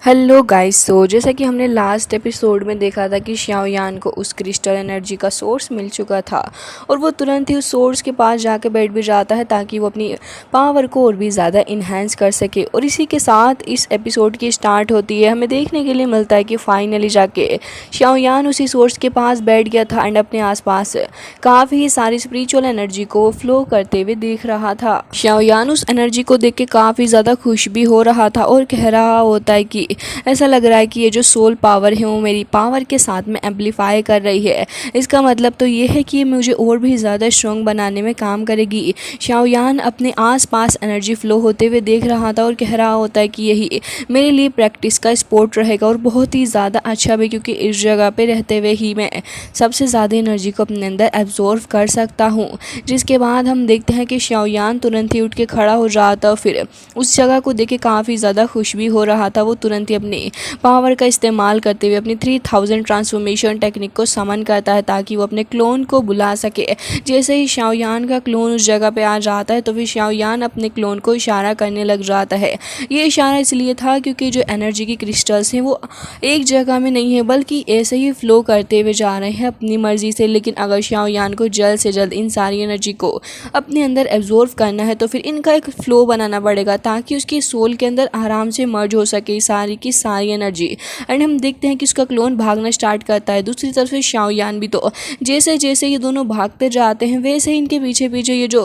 Hello guys. जैसा कि हमने लास्ट एपिसोड में देखा था कि शाओयान को उस क्रिस्टल एनर्जी का सोर्स मिल चुका था और वो तुरंत ही उस सोर्स के पास जाकर बैठ भी जाता है ताकि वो अपनी पावर को और भी ज़्यादा इन्हेंस कर सके। और इसी के साथ इस एपिसोड की स्टार्ट होती है। हमें देखने के लिए मिलता है कि फाइनली जाके शाओयान उसी सोर्स के पास बैठ गया था एंड अपने आसपास काफ़ी सारी स्पिरिचुअल एनर्जी को फ्लो करते हुए देख रहा था। शाओयान उस एनर्जी को देख के काफ़ी ज़्यादा खुश भी हो रहा था और कह रहा होता है कि ऐसा लग रहा है कि ये जो सोल पावर है वो मेरी पावर के साथ में एम्पलीफाई कर रही है। इसका मतलब तो ये है कि ये मुझे और भी ज़्यादा स्ट्रॉन्ग बनाने में काम करेगी। शाओयान अपने आसपास एनर्जी फ्लो होते हुए देख रहा था और कह रहा होता है कि यही मेरे लिए प्रैक्टिस का स्पोर्ट रहेगा और बहुत ही ज़्यादा अच्छा भी, क्योंकि इस जगह पे रहते हुए ही मैं सबसे ज़्यादा एनर्जी को अपने अंदर एब्जॉर्व कर सकता हूँ। जिसके बाद हम देखते हैं कि शाओयान तुरंत ही उठ के खड़ा हो जाता और फिर उस जगह को देख के काफ़ी ज़्यादा खुश भी हो रहा था। वो तुरंत ही अपनी पावर का इस्तेमाल करते हुए अपनी 3000 ट्रांसफॉर्मेशन टेक्निक को समन करता है ताकि वो अपने क्लोन को बुला सके। जैसे ही शाओयान का क्लोन उस जगह पे आ जाता है तो फिर शाओयान अपने क्लोन को इशारा करने लग जाता है। ये इशारा इसलिए था क्योंकि जो एनर्जी की क्रिस्टल्स हैं वो एक जगह में नहीं है बल्कि ऐसे ही फ्लो करते हुए जा रहे हैं अपनी मर्जी से। लेकिन अगर शाओयान को जल्द से जल्द इन सारी एनर्जी को अपने अंदर एब्जॉर्व करना है तो फिर इनका एक फ्लो बनाना पड़ेगा ताकि उसकी सोल के अंदर आराम से मर्ज हो सके सारी की सारी एनर्जी। एंड हम देखते हैं कि उसका क्लोन भागना स्टार्ट करता है। दूसरी तरफ से शाओयान भी तो जैसे जैसे ये दोनों भागते जाते हैं वैसे ही इनके पीछे पीछे ये जो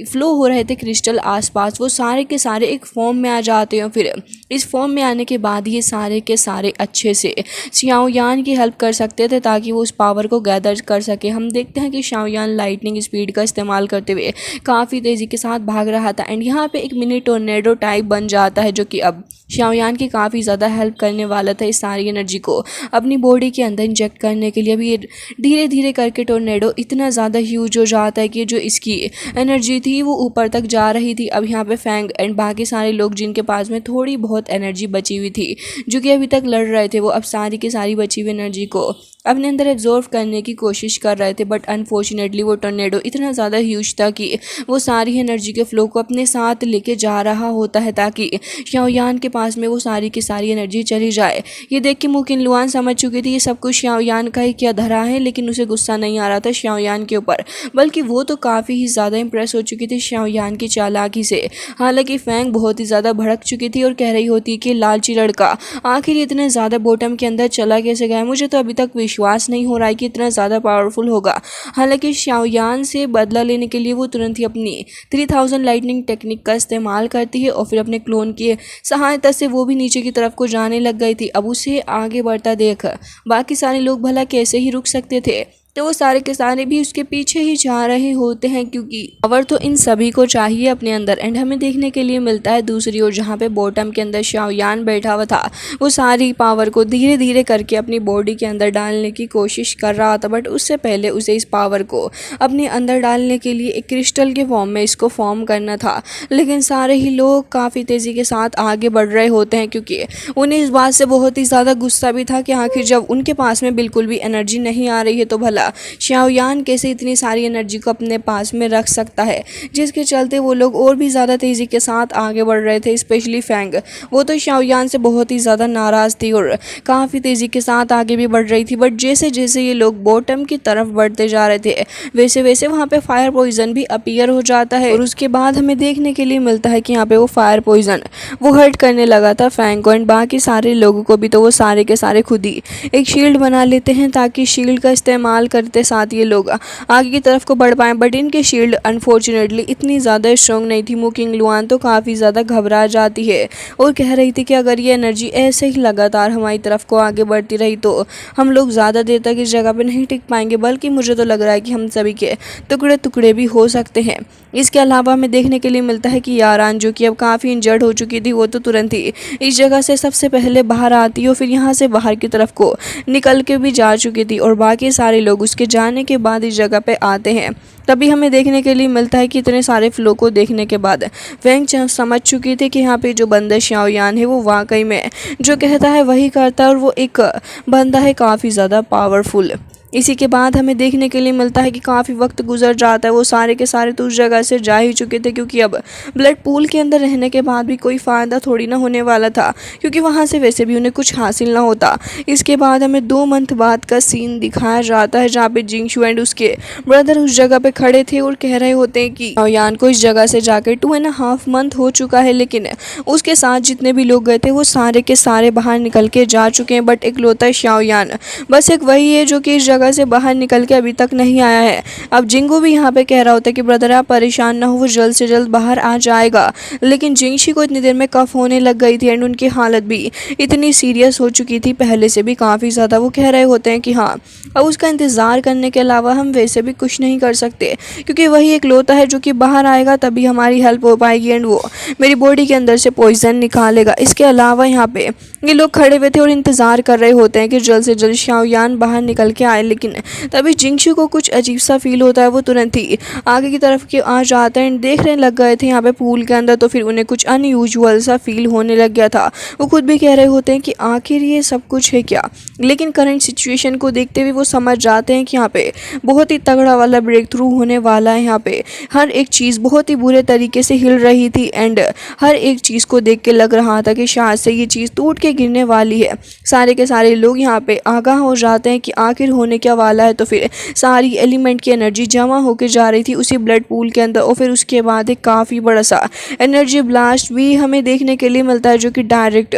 फ्लो हो रहे थे क्रिस्टल आसपास वो सारे के सारे एक फॉर्म में आ जाते हैं। फिर इस फॉर्म में आने के बाद ये सारे के सारे अच्छे से शाओयान की हेल्प कर सकते थे ताकि वो उस पावर को गैदर कर सके। हम देखते हैं कि शाओयान लाइटनिंग स्पीड का इस्तेमाल करते हुए काफ़ी तेज़ी के साथ भाग रहा था एंड यहाँ पे एक मिनी टोर्नेडो टाइप बन जाता है जो कि अब शाओयान की काफ़ी ज़्यादा हेल्प करने वाला था इस सारी एनर्जी को अपनी बॉडी के अंदर इंजेक्ट करने के लिए। अभी ये धीरे धीरे करके टोर्नेडो इतना ज़्यादा ह्यूज हो जाता है कि जो इसकी एनर्जी थी वो ऊपर तक जा रही थी। अब यहाँ पे फैंग एंड बाकी सारे लोग जिनके पास में थोड़ी बहुत एनर्जी बची हुई थी जो कि अभी तक लड़ रहे थे वो अब सारी की सारी बची हुई एनर्जी को अपने अंदर एब्जॉर्व करने की कोशिश कर रहे थे। बट अनफॉर्चुनेटली वो टोर्नेडो इतना ज़्यादा ह्यूज था कि वो सारी एनर्जी के फ्लो को अपने साथ लेके जा रहा होता है ताकि शाओयान के पास में वो सारी की सारी एनर्जी चली जाए। ये देख के मुकिन लुआन समझ चुकी थी ये सब कुछ शाओयान का ही क्या धरा है, लेकिन उसे गुस्सा नहीं आ रहा था शाओयान के ऊपर, बल्कि वो तो काफ़ी ही ज़्यादा इंप्रेस हो चुकी थी शाओयान की चालाकी से। हालांकि फैंग बहुत ही ज़्यादा भड़क चुकी थी और कह रही होती कि लालची लड़का आखिर इतने ज़्यादा बॉटम के अंदर चला कैसे गया, मुझे तो अभी तक विश्वास नहीं हो रहा है कि इतना ज़्यादा पावरफुल होगा। हालांकि शाओयान से बदला लेने के लिए वो तुरंत ही अपनी 3000 लाइटनिंग टेक्निक का इस्तेमाल करती है और फिर अपने क्लोन की सहायता से वो भी नीचे की तरफ को जाने लग गई थी। अब उसे आगे बढ़ता देख बाकी सारे लोग भला कैसे ही रुक सकते थे, तो वो सारे के सारे भी उसके पीछे ही जा रहे होते हैं क्योंकि पावर तो इन सभी को चाहिए अपने अंदर। एंड हमें देखने के लिए मिलता है दूसरी ओर जहाँ पे बॉटम के अंदर शाओयान बैठा हुआ था वो सारी पावर को धीरे धीरे करके अपनी बॉडी के अंदर डालने की कोशिश कर रहा था। बट उससे पहले उसे इस पावर को अपने अंदर डालने के लिए एक क्रिस्टल के फॉर्म में इसको फॉर्म करना था। लेकिन सारे ही लोग काफ़ी तेज़ी के साथ आगे बढ़ रहे होते हैं क्योंकि उन्हें इस बात से बहुत ही ज़्यादा गुस्सा भी था कि आखिर जब उनके पास में बिल्कुल भी एनर्जी नहीं आ रही है तो भला शाओयान कैसे इतनी सारी एनर्जी को अपने पास में रख सकता है। जिसके चलते वो लोग और भी ज़्यादा तेज़ी के साथ आगे बढ़ रहे थे। स्पेशली फैंग, वो तो शाओयान से बहुत ही ज़्यादा नाराज़ थी और काफ़ी तेज़ी के साथ आगे भी बढ़ रही थी। बट जैसे जैसे ये लोग बॉटम की तरफ बढ़ते जा रहे थे वैसे वैसे वहाँ पे फायर पॉइजन भी अपीयर हो जाता है और उसके बाद हमें देखने के लिए मिलता है कि यहाँ पे वो फायर पॉइजन वो हर्ट करने लगा था फैंग को एंड बाकी सारे लोगों को भी। तो वो सारे के सारे खुद ही एक शील्ड बना लेते हैं ताकि शील्ड का इस्तेमाल करते साथ ये लोग आगे की तरफ को बढ़ पाएं। बट इनके शील्ड अनफॉर्चुनेटली इतनी ज़्यादा स्ट्रॉन्ग नहीं थी। मुकिंग लुआन तो काफ़ी ज़्यादा घबरा जाती है और कह रही थी कि अगर ये एनर्जी ऐसे ही लगातार हमारी तरफ को आगे बढ़ती रही तो हम लोग ज़्यादा देर तक इस जगह पे नहीं टिक पाएंगे, बल्कि मुझे तो लग रहा है कि हम सभी के टुकड़े टुकड़े भी हो सकते हैं। इसके अलावा हमें देखने के लिए मिलता है कि यारान जो कि अब काफ़ी इंजर्ड हो चुकी थी वो तो तुरंत ही इस जगह से सबसे पहले बाहर आती है और फिर यहाँ से बाहर की तरफ को निकल के भी जा चुकी थी और बाकी सारे लोग उसके जाने के बाद इस जगह पे आते हैं। तभी हमें देखने के लिए मिलता है कि इतने सारे फ्लो को देखने के बाद फैंग समझ चुकी थी कि यहाँ पे जो बंदा शाओयान है वो वाकई में जो कहता है वही करता है और वो एक बंदा है काफ़ी ज़्यादा पावरफुल। इसी के बाद हमें देखने के लिए मिलता है कि काफ़ी वक्त गुजर जाता है, वो सारे के सारे तो उस जगह से जा ही चुके थे, क्योंकि अब ब्लड पूल के अंदर रहने के बाद भी कोई फ़ायदा थोड़ी ना होने वाला था, क्योंकि वहाँ से वैसे भी उन्हें कुछ हासिल ना होता। इसके बाद हमें 2 मंथ बाद का सीन दिखाया जाता है, जहाँ पे जिंगशू एंड उसके ब्रदर उस जगह पे खड़े थे और कह रहे होते हैं कि यान को इस जगह से जाकर 2.5 मंथ हो चुका है, लेकिन उसके साथ जितने भी लोग गए थे वो सारे के सारे बाहर निकल के जा चुके हैं, बट इकलौता शाओयान बस एक वही है जो कि इस जगह से बाहर निकल के अभी तक नहीं आया है। अब जिंगू भी यहाँ पे कह रहा होता है कि ब्रदर आप परेशान ना हो, वो जल्द से जल्द बाहर आ जाएगा, लेकिन जिंगशी को इतनी देर में कफ होने लग गई थी एंड उनकी हालत भी इतनी सीरियस हो चुकी थी पहले से भी काफ़ी ज़्यादा। वो कह रहे होते हैं कि हाँ, अब उसका इंतज़ार करने के अलावा हम वैसे भी कुछ नहीं कर सकते, क्योंकि वही एक लोता है जो कि बाहर आएगा तभी हमारी हेल्प हो पाएगी एंड वो मेरी बॉडी के अंदर से पॉइजन निकालेगा। इसके अलावा यहाँ पे ये लोग खड़े हुए थे और इंतज़ार कर रहे होते हैं कि जल्द से जल्द शाओयान बाहर निकल के आए, लेकिन तभी जिंगशू को कुछ अजीब सा फील होता है। वो तुरंत ही आगे की तरफ के आ जाते हैं, देखने लग गए थे यहाँ पे पूल के अंदर, तो फिर उन्हें कुछ अनयूजुअल सा फील होने लग गया था। वो खुद भी कह रहे होते हैं कि आखिर ये सब कुछ है क्या, लेकिन करंट सिचुएशन को देखते हुए वो समझ जाते हैं कि यहाँ पे बहुत ही तगड़ा वाला ब्रेक थ्रू होने वाला है। यहाँ पे हर एक चीज़ बहुत ही बुरे तरीके से हिल रही थी एंड हर एक चीज़ को देख के लग रहा था कि शायद से ये चीज़ टूट के गिरने वाली है। सारे के सारे लोग यहाँ पे आगाह हो जाते हैं कि आखिर होने क्या वाला है, तो फिर सारी एलिमेंट की एनर्जी जमा होकर जा रही थी उसी ब्लड पूल के अंदर, और फिर उसके बाद एक काफ़ी बड़ा सा एनर्जी ब्लास्ट भी हमें देखने के लिए मिलता है, जो कि डायरेक्ट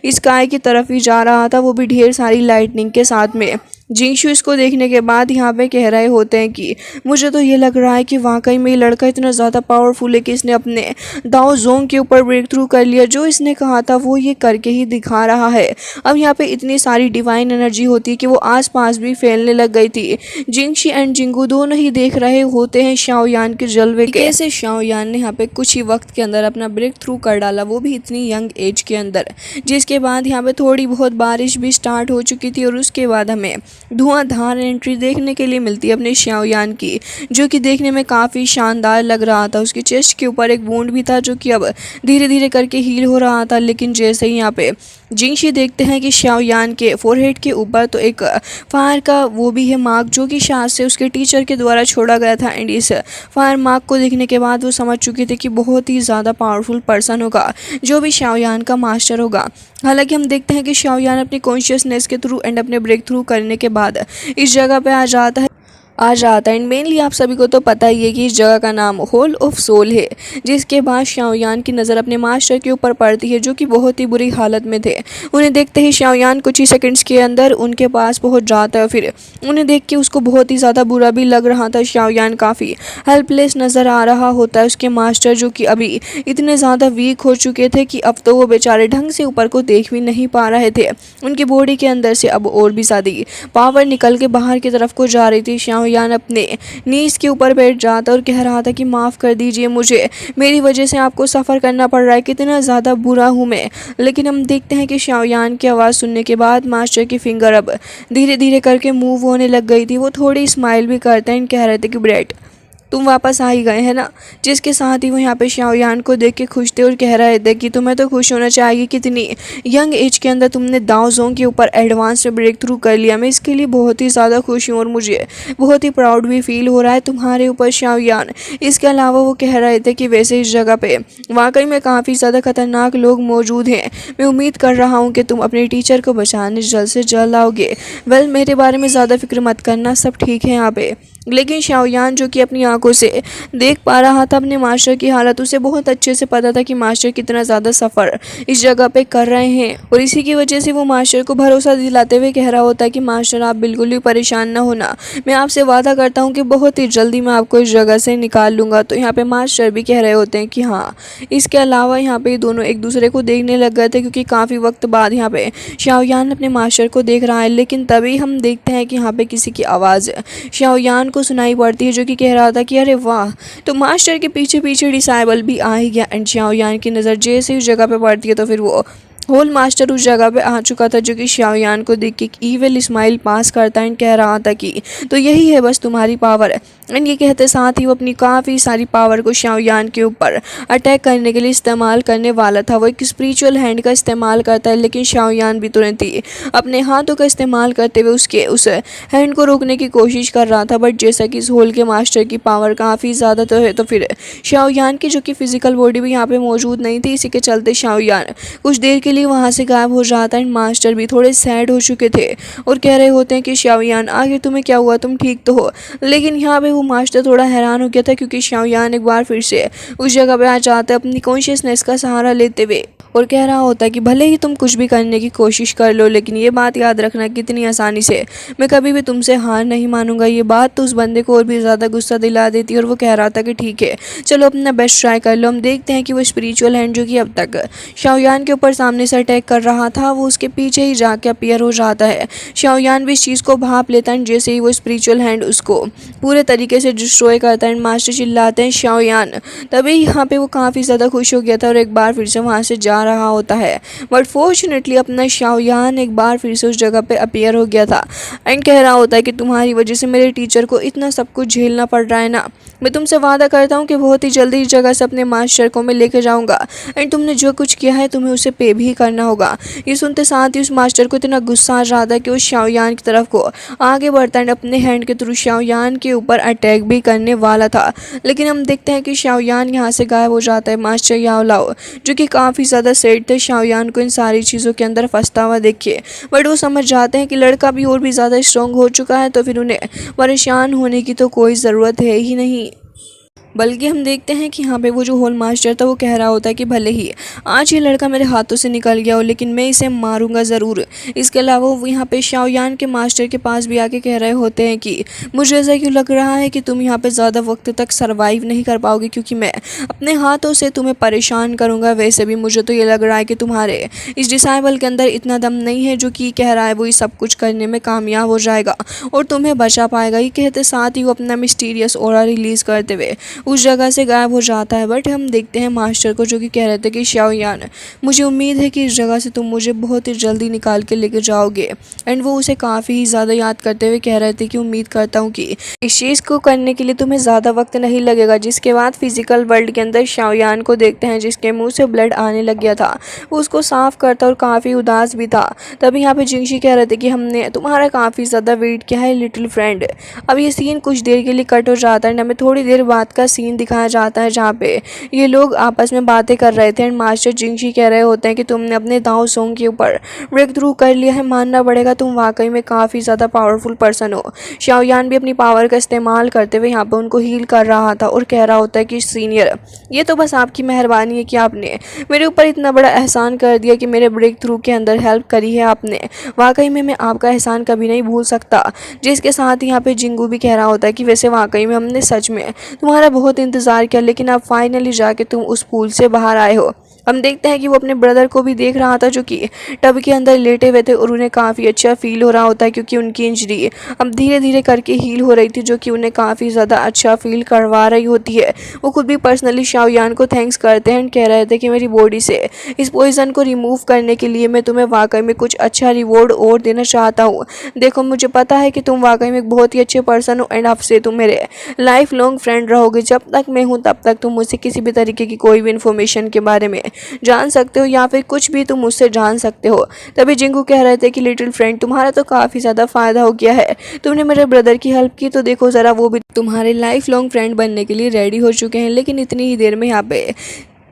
स्काई की तरफ ही जा रहा था, वो भी ढेर सारी लाइटनिंग के साथ में। जिंगशू इसको देखने के बाद यहाँ पे कह रहे होते हैं कि मुझे तो ये लग रहा है कि वाकई में ये लड़का इतना ज़्यादा पावरफुल है कि इसने अपने दाओ जोंग के ऊपर ब्रेक थ्रू कर लिया, जो इसने कहा था वो ये करके ही दिखा रहा है। अब यहाँ पे इतनी सारी डिवाइन एनर्जी होती है कि वो आसपास भी फैलने लग गई थी। जिंगशी एंड जिंगू दोनों ही देख रहे होते हैं शाओयान के जलवे कैसे शाओयान ने यहाँ पे कुछ ही वक्त के अंदर अपना ब्रेक थ्रू कर डाला, वो भी इतनी यंग एज के अंदर। जिसके बाद यहाँ पे थोड़ी बहुत बारिश भी स्टार्ट हो चुकी थी और उसके बाद हमें धुआंधार एंट्री देखने के लिए मिलती है अपने शाओयान की, जो कि देखने में काफ़ी शानदार लग रहा था। उसकी चेस्ट के ऊपर एक वुंड भी था जो कि अब धीरे धीरे करके हील हो रहा था, लेकिन जैसे ही यहाँ पे जिंगशी देखते हैं कि शाओयान के फोरहेड के ऊपर तो एक फायर का वो भी है मार्क, जो कि शायद से उसके टीचर के द्वारा छोड़ा गया था एंड इस फायर मार्क को देखने के बाद वो समझ चुके थे कि बहुत ही ज़्यादा पावरफुल पर्सन होगा जो भी शाओयान का मास्टर होगा। हालांकि हम देखते हैं कि शाओयान अपनी कॉन्शियसनेस के थ्रू एंड अपने ब्रेक थ्रू करने के बाद इस जगह पे आ जाता है एंड मेनली आप सभी को तो पता ही है कि इस जगह का नाम होल ऑफ सोल है। जिसके बाद शाओयान की नज़र अपने मास्टर के ऊपर पड़ती है, जो कि बहुत ही बुरी हालत में थे। उन्हें देखते ही शाओयान कुछ ही सेकंड्स के अंदर उनके पास पहुंच जाता है, फिर उन्हें देख के उसको बहुत ही ज़्यादा बुरा भी लग रहा था। शाओयान काफ़ी हेल्पलेस नज़र आ रहा होता है। उसके मास्टर जो कि अभी इतने ज़्यादा वीक हो चुके थे कि अब तो वो बेचारे ढंग से ऊपर को देख भी नहीं पा रहे थे। उनकी बॉडी के अंदर से अब और भी ज़्यादा पावर निकल के बाहर की तरफ को जा रही थी। शाओयान अपने नीज के ऊपर बैठ जाता और कह रहा था कि माफ़ कर दीजिए मुझे, मेरी वजह से आपको सफ़र करना पड़ रहा है, कितना ज़्यादा बुरा हूँ मैं। लेकिन हम देखते हैं कि शाओयान की आवाज़ सुनने के बाद मास्टर की फिंगर अब धीरे धीरे करके मूव होने लग गई थी। वो थोड़ी स्माइल भी करते हैं, कह रहे थे कि ब्रेट तुम वापस आ ही गए हैं ना। जिसके साथ ही वो यहाँ पे शाओयान को देख के खुश थे और कह रहे थे कि तुम्हें तो खुश होना चाहिए, कितनी यंग एज के अंदर तुमने दाओ जोंग के ऊपर एडवांस में ब्रेक थ्रू कर लिया। मैं इसके लिए बहुत ही ज़्यादा खुश हूँ और मुझे बहुत ही प्राउड भी फील हो रहा है तुम्हारे ऊपर शाओयान। इसके अलावा वो कह रहे थे कि वैसे इस जगह पे वाकई में काफ़ी ज़्यादा खतरनाक लोग मौजूद हैं। मैं उम्मीद कर रहा हूँ कि तुम अपने टीचर को बचाने जल्द से जल्द आओगे। वेल मेरे बारे में ज़्यादा फिक्र मत करना, सब ठीक है यहाँ पे। लेकिन शाओयान जो कि अपनी आंखों से देख पा रहा था अपने मास्टर की हालत, उसे बहुत अच्छे से पता था कि मास्टर कितना ज़्यादा सफ़र इस जगह पे कर रहे हैं, और इसी की वजह से वो मास्टर को भरोसा दिलाते हुए कह रहा होता है कि मास्टर आप बिल्कुल भी परेशान ना होना, मैं आपसे वादा करता हूँ कि बहुत ही जल्दी मैं आपको इस जगह से निकाल लूँगा। तो यहाँ पर मास्टर भी कह रहे होते हैं कि हाँ। इसके अलावा यहाँ पर दोनों एक दूसरे को देखने लग गए थे, क्योंकि काफ़ी वक्त बाद यहाँ पे शाओयान अपने मास्टर को देख रहा है। लेकिन तभी हम देखते हैं कि यहाँ पे किसी की आवाज़ शाओयान को सुनाई पड़ती है, जो कि कह रहा था कि अरे वाह। तो मास्टर के पीछे पीछे डिसाइबल भी आ ही गया एंड शाओयान की नज़र जैसे उस जगह पे पड़ती है तो फिर वो होल मास्टर उस जगह पे आ चुका था, जो कि शाओयान को देख के एक ईविल स्माइल पास करता है एंड कह रहा था कि तो यही है बस तुम्हारी पावर है। एंड ये कहते साथ ही वो अपनी काफ़ी सारी पावर को शाओयान के ऊपर अटैक करने के लिए इस्तेमाल करने वाला था। वो एक स्पिरिचुअल हैंड का इस्तेमाल करता है, लेकिन शाओयान भी तुरंत ही अपने हाथों का इस्तेमाल करते हुए उस हैंड को रोकने की कोशिश कर रहा था। बट जैसा कि इस होल के मास्टर की पावर काफ़ी ज़्यादा तो है, तो फिर शाओयान की जो कि फिजिकल बॉडी भी यहाँ पे मौजूद नहीं थी, इसी के चलते शाओयान कुछ देर के लिए वहाँ से गायब हो जाता है। मास्टर भी थोड़े सैड हो चुके थे और कह रहे होते हैं कि शाओयान आखिर तुम्हें क्या हुआ, तुम ठीक तो हो। लेकिन यहाँ पे वो मास्टर थोड़ा हैरान हो गया था, क्योंकि शाओयान एक बार फिर से उस जगह पे आ जाता है अपनी कॉन्शियसनेस का सहारा लेते हुए और कह रहा होता है कि भले ही तुम कुछ भी करने की कोशिश कर लो, लेकिन ये बात याद रखना कितनी आसानी से मैं कभी भी तुमसे हार नहीं मानूंगा। ये बात तो उस बंदे को और भी ज़्यादा गुस्सा दिला देती, और वो कह रहा था कि ठीक है चलो अपना बेस्ट ट्राई कर लो। हम देखते हैं कि वो स्पिरिचुअल हैंड जो कि अब तक शाओयान के ऊपर सामने से अटैक कर रहा था, वो उसके पीछे ही जाके अपीयर हो जाता है। शाओयान भी इस चीज़ को भाप लेता है, जैसे ही वो स्पिरिचुअल हैंड उसको पूरे तरीके से डिस्ट्रॉय करता है। मास्टर चिल्लाते हैं शाओयान, तभी यहाँ पे वो काफ़ी ज़्यादा खुश हो गया था और एक बार फिर से वहाँ से जा रहा होता है। बट फॉर्चुनेटली अपना शाओयान एक बार फिर से उस जगह पे अपीयर हो गया था एंड कह रहा होता है कि तुम्हारी वजह से मेरे टीचर को इतना सब कुछ झेलना पड़ रहा है ना, मैं तुमसे वादा करता हूँ कि बहुत ही जल्दी इस जगह से अपने मास्टर को मैं लेके जाऊँगा एंड तुमने जो कुछ किया है तुम्हें उसे पे भी करना होगा। ये सुनते साथ ही उस मास्टर को इतना गुस्सा आ जाता है कि वो शाओयान की तरफ को आगे बढ़ता है, अपने हैंड के थ्रू शाओयान के ऊपर अटैक भी करने वाला था। लेकिन हम देखते हैं कि शाओयान यहाँ से गायब हो जाता है। मास्टर याओ लाओ जो कि काफ़ी ज़्यादा सेड थे शाओयान को इन सारी चीज़ों के अंदर फंसता हुआ देखिए, बट वो समझ जाते हैं कि लड़का भी और भी ज़्यादा स्ट्रॉन्ग हो चुका है, तो फिर उन्हें परेशान होने की तो कोई ज़रूरत है ही नहीं। बल्कि हम देखते हैं कि यहाँ पे वो जो होल मास्टर था वो कह रहा होता है कि भले ही आज ये लड़का मेरे हाथों से निकल गया हो, लेकिन मैं इसे मारूंगा ज़रूर। इसके अलावा वो यहाँ पे शाओयान के मास्टर के पास भी आके कह रहे होते हैं कि मुझे ऐसा क्यों लग रहा है कि तुम यहाँ पे ज़्यादा वक्त तक सर्वाइव नहीं कर पाओगे, क्योंकि मैं अपने हाथों से तुम्हें परेशान करूँगा। वैसे भी मुझे तो ये लग रहा है कि तुम्हारे इस डिसाइबल के अंदर इतना दम नहीं है जो कि कह रहा है वो ये सब कुछ करने में कामयाब हो जाएगा और तुम्हें बचा पाएगा। ये कहते साथ ही वो अपना मिस्टीरियस ऑरा रिलीज़ करते हुए उस जगह से गायब हो जाता है। बट हम देखते हैं मास्टर को जो कि कह रहे थे कि शाओयान मुझे उम्मीद है कि इस जगह से तुम मुझे बहुत ही जल्दी निकाल के लेके जाओगे। एंड वो उसे काफ़ी ज़्यादा याद करते हुए कह रहे थे कि उम्मीद करता हूँ कि इस चीज़ को करने के लिए तुम्हें ज़्यादा वक्त नहीं लगेगा। जिसके बाद फिजिकल वर्ल्ड के अंदर शाओयान को देखते हैं जिसके मुँह से ब्लड आने लग गया था। वो उसको साफ करता और काफ़ी उदास भी था। तभी यहाँ पे जिंगशी कह रहे थे कि हमने तुम्हारा काफ़ी ज़्यादा वेट किया है लिटिल फ्रेंड। अब ये सीन कुछ देर के लिए कट हो जाता है, हमें थोड़ी देर बाद का सीन दिखाया जाता है जहाँ पे ये लोग आपस में बातें कर रहे थे एंड मास्टर जिंगशी कह रहे होते हैं कि तुमने अपने दाओ सोंग के ऊपर ब्रेक थ्रू कर लिया है, मानना पड़ेगा तुम वाकई में काफ़ी ज़्यादा पावरफुल पर्सन हो। शाओयान भी अपनी पावर का इस्तेमाल करते हुए यहाँ पे उनको हील कर रहा था और कह रहा होता है कि सीनियर ये तो बस आपकी मेहरबानी है कि आपने मेरे ऊपर इतना बड़ा एहसान कर दिया कि मेरे ब्रेक थ्रू के अंदर हेल्प करी है आपने। वाकई में मैं आपका एहसान कभी नहीं भूल सकता। जिसके साथ यहाँ पे जिंगू भी कह रहा होता है कि वैसे वाकई में हमने सच में तुम्हारा बहुत इंतज़ार किया, लेकिन अब फाइनली जाके तुम उस पूल से बाहर आए हो। हम देखते हैं कि वो अपने ब्रदर को भी देख रहा था जो कि टब के अंदर लेटे हुए थे और उन्हें काफ़ी अच्छा फील हो रहा होता है क्योंकि उनकी इंजरी अब धीरे धीरे करके हील हो रही थी, जो कि उन्हें काफ़ी ज़्यादा अच्छा फील करवा रही होती है। वो खुद भी पर्सनली शाओयान को थैंक्स करते हैं एंड कह रहे थे कि मेरी बॉडी से इस पॉइजन को रिमूव करने के लिए मैं तुम्हें वाकई में कुछ अच्छा रिवॉर्ड और देना चाहता हूँ। देखो मुझे पता है कि तुम वाकई में एक बहुत ही अच्छे पर्सन हो एंड अब से तुम मेरे लाइफ लॉन्ग फ्रेंड रहोगे। जब तक मैं हूँ तब तक तुम मुझसे किसी भी तरीके की कोई भी इन्फॉर्मेशन के बारे में जान सकते हो या फिर कुछ भी तुम मुझसे जान सकते हो। तभी जिंगू कह रहे थे कि लिटिल फ्रेंड तुम्हारा तो काफ़ी ज़्यादा फ़ायदा हो गया है, तुमने मेरे ब्रदर की हेल्प की तो देखो ज़रा वो भी तुम्हारे लाइफ लॉन्ग फ्रेंड बनने के लिए रेडी हो चुके हैं। लेकिन इतनी ही देर में यहाँ पे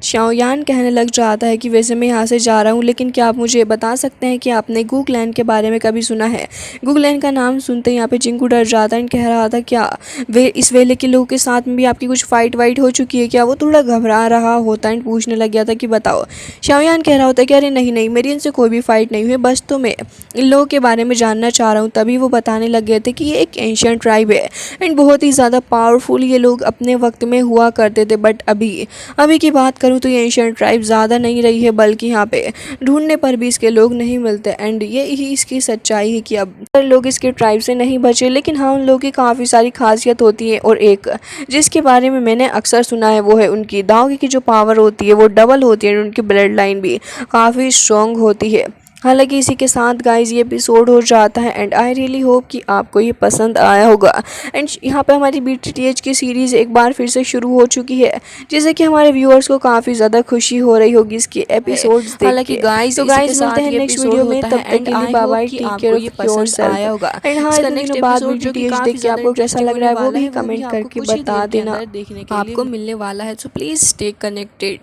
शाओयान कहने लग जाता है कि वैसे मैं यहाँ से जा रहा हूँ, लेकिन क्या आप मुझे बता सकते हैं कि आपने गुगलैन के बारे में कभी सुना है। गुगलैन का नाम सुनते ही यहाँ पे जिंगू डर जाता है एंड कह रहा था क्या वे इस वेले के लोगों के साथ में भी आपकी कुछ फाइट वाइट हो चुकी है क्या। वो थोड़ा घबरा रहा होता है एंड पूछने लग गया था कि बताओ। शाओयान कह रहा होता है कि अरे नहीं नहीं मेरी इनसे कोई भी फाइट नहीं हुई, बस तो मैं इन लोगों के बारे में जानना चाह रहा हूँ। तभी वो बताने लग गए थे कि ये एक एंशियंट ट्राइब है एंड बहुत ही ज़्यादा पावरफुल ये लोग अपने वक्त में हुआ करते थे, बट अभी की बात करूँ करूँ तो ये एंशिएंट ट्राइब ज़्यादा नहीं रही है, बल्कि यहाँ पे ढूंढने पर भी इसके लोग नहीं मिलते। एंड ये ही इसकी सच्चाई है कि अब लोग इसके ट्राइब से नहीं बचे, लेकिन हाँ उन लोगों की काफ़ी सारी खासियत होती है। और एक जिसके बारे में मैंने अक्सर सुना है वो है उनकी दाओ की जो पावर होती है वो डबल होती है, उनकी ब्लड लाइन भी काफ़ी स्ट्रॉन्ग होती है। हालांकि इसी के साथ गाइस ये एपिसोड हो जाता है एंड आई रियली होप कि आपको ये पसंद आया होगा। एंड यहाँ पे हमारी BTTH की सीरीज़ एक बार फिर से शुरू हो चुकी है, जिससे कि हमारे व्यूअर्स को काफ़ी ज़्यादा खुशी हो रही होगी इसके एपिसोड्स देख के। हालांकि गाइस तो गाइस मिलते हैं नेक्स्ट वीडियो में, तब तक के लिए bye bye, take care of yourself होगा। एंड हाँ इतने दिनों बाद BTTH देख के आपको कैसा लग रहा है वो भी कमेंट करके बता देना। आपको मिलने वाला है, सो प्लीज स्टे कनेक्टेड।